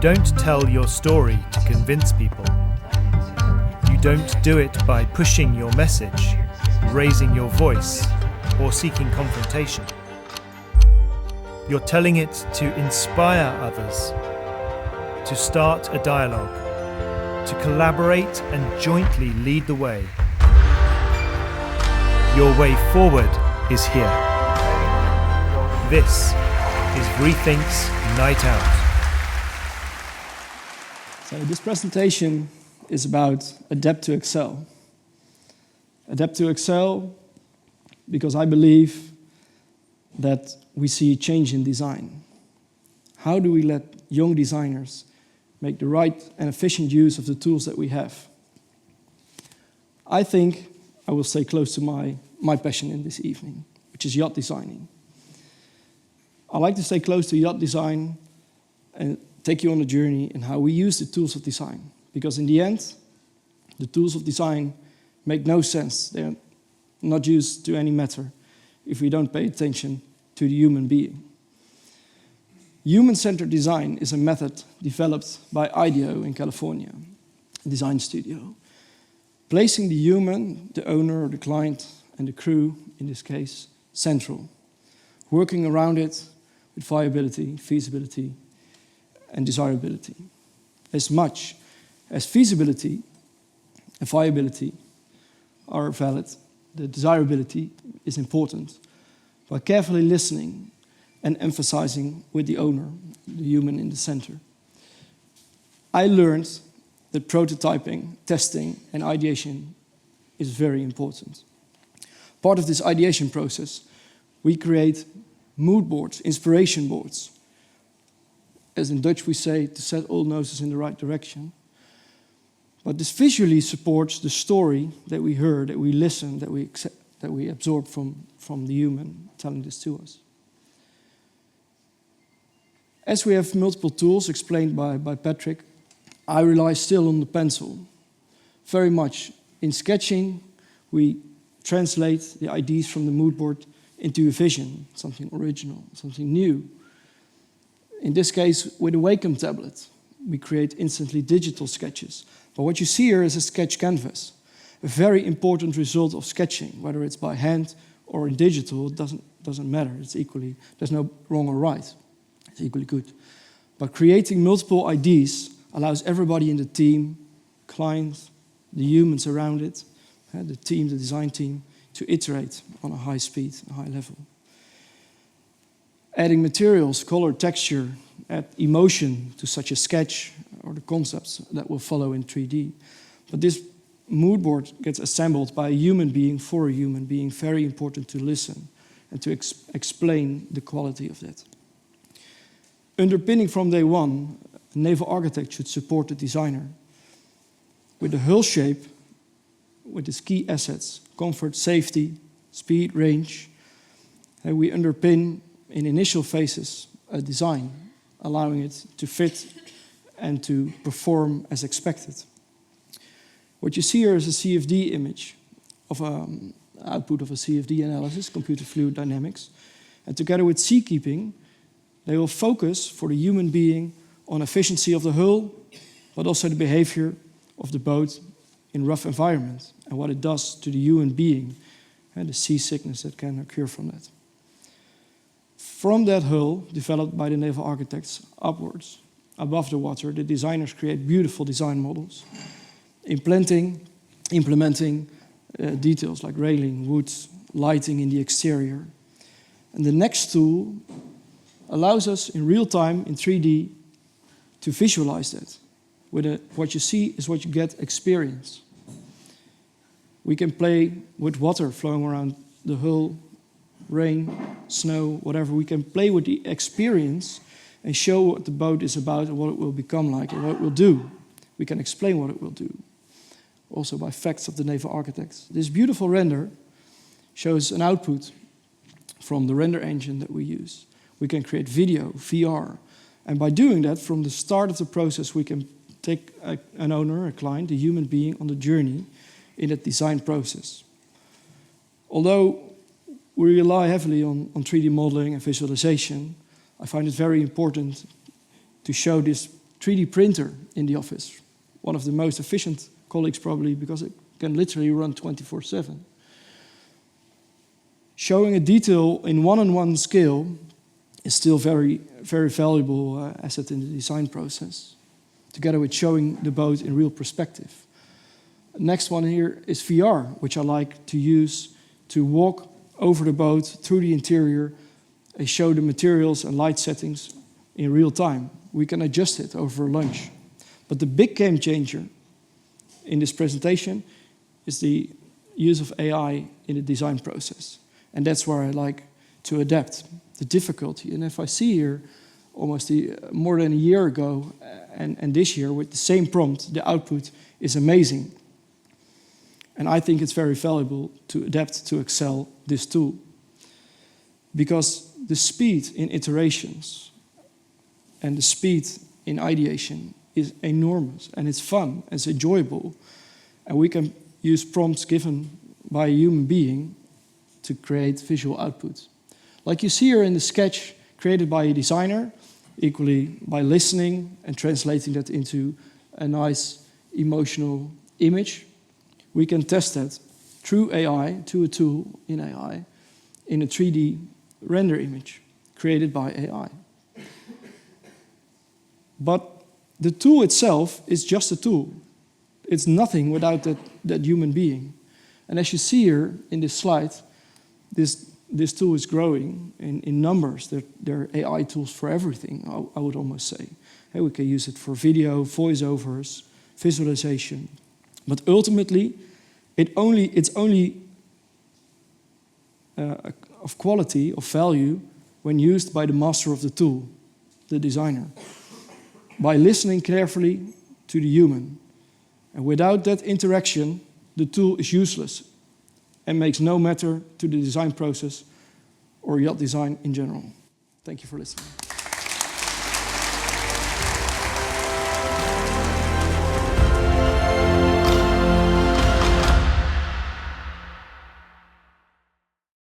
don't tell your story to convince people. You don't do it by pushing your message, raising your voice, or seeking confrontation. You're telling it to inspire others, to start a dialogue, to collaborate and jointly lead the way. Your way forward is here. This is Rethink's Night Out. So this presentation is about adapt to excel. Adapt to excel because I believe that we see change in design. How do we let young designers make the right and efficient use of the tools that we have? I think I will stay close to my passion in this evening, which is yacht designing. I like to stay close to yacht design and take you on a journey in how we use the tools of design. Because in the end, the tools of design make no sense. They're not used to any matter if we don't pay attention to the human being. Human-centered design is a method developed by IDEO in California, a design studio, placing the human, the owner or the client, and the crew, in this case, central, working around it with viability, feasibility, and desirability. As much as feasibility and viability are valid, the desirability is important by carefully listening and emphasizing with the owner, the human in the center. I learned that prototyping, testing, and ideation is very important. Part of this ideation process, we create mood boards, inspiration boards. As in Dutch we say, to set all noses in the right direction. But this visually supports the story that we heard, that we listened, that we absorb from the human telling this to us. As we have multiple tools explained by Patrick, I rely still on the pencil. Very much in sketching, we translate the ideas from the mood board into a vision, something original, something new. In this case, with a Wacom tablet, we create instantly digital sketches. But what you see here is a sketch canvas, a very important result of sketching, whether it's by hand or in digital, it doesn't matter. It's equally, there's no wrong or right. It's equally good. But creating multiple ideas allows everybody in the team, clients, the humans around it, the team, the design team, to iterate on a high speed, a high level. Adding materials, color, texture, add emotion to such a sketch or the concepts that will follow in 3D. But this mood board gets assembled by a human being for a human being, very important to listen and to explain the quality of that. Underpinning from day one, a naval architect should support the designer with the hull shape, with its key assets, comfort, safety, speed, range, and we underpin in initial phases a design, allowing it to fit and to perform as expected. What you see here is a CFD image of an output of a CFD analysis, computer fluid dynamics, and together with seakeeping, they will focus for the human being on efficiency of the hull, but also the behavior of the boat in rough environment and what it does to the human being and the seasickness that can occur from that. From that hull, developed by the naval architects upwards, above the water, the designers create beautiful design models, implementing details like railing, woods, lighting in the exterior. And the next tool allows us in real time, in 3D, to visualize that. What you see is what you get experience. We can play with water flowing around the hull, rain, snow, whatever. We can play with the experience and show what the boat is about and what it will become like and what it will do. We can explain what it will do, also by facts of the naval architects. This beautiful render shows an output from the render engine that we use. We can create video, VR, and by doing that, from the start of the process, we can take an owner, a client, a human being on the journey in that design process. Although we rely heavily on 3D modeling and visualization, I find it very important to show this 3D printer in the office, one of the most efficient colleagues probably, because it can literally run 24/7. Showing a detail in one-on-one scale is still very, very valuable asset in the design process, together with showing the boat in real perspective. Next one here is VR, which I like to use to walk over the boat, through the interior, and show the materials and light settings in real time. We can adjust it over lunch. But the big game changer in this presentation is the use of AI in the design process. And that's where I like to adapt the difficulty. And if I see here, almost more than a year ago, and this year with the same prompt, the output is amazing. And I think it's very valuable to adapt to Excel, this tool. Because the speed in iterations and the speed in ideation is enormous, and it's fun, it's enjoyable. And we can use prompts given by a human being to create visual output. Like you see here in the sketch created by a designer, equally by listening and translating that into a nice emotional image, we can test that through AI, to a tool in AI, in a 3D render image created by AI. But the tool itself is just a tool. It's nothing without that human being. And as you see here in this slide, this tool is growing in numbers. There are AI tools for everything, I would almost say. Hey, we can use it for video, voiceovers, visualization. But ultimately, it's only of quality, of value, when used by the master of the tool, the designer, by listening carefully to the human. And without that interaction, the tool is useless and makes no matter to the design process or yacht design in general. Thank you for listening.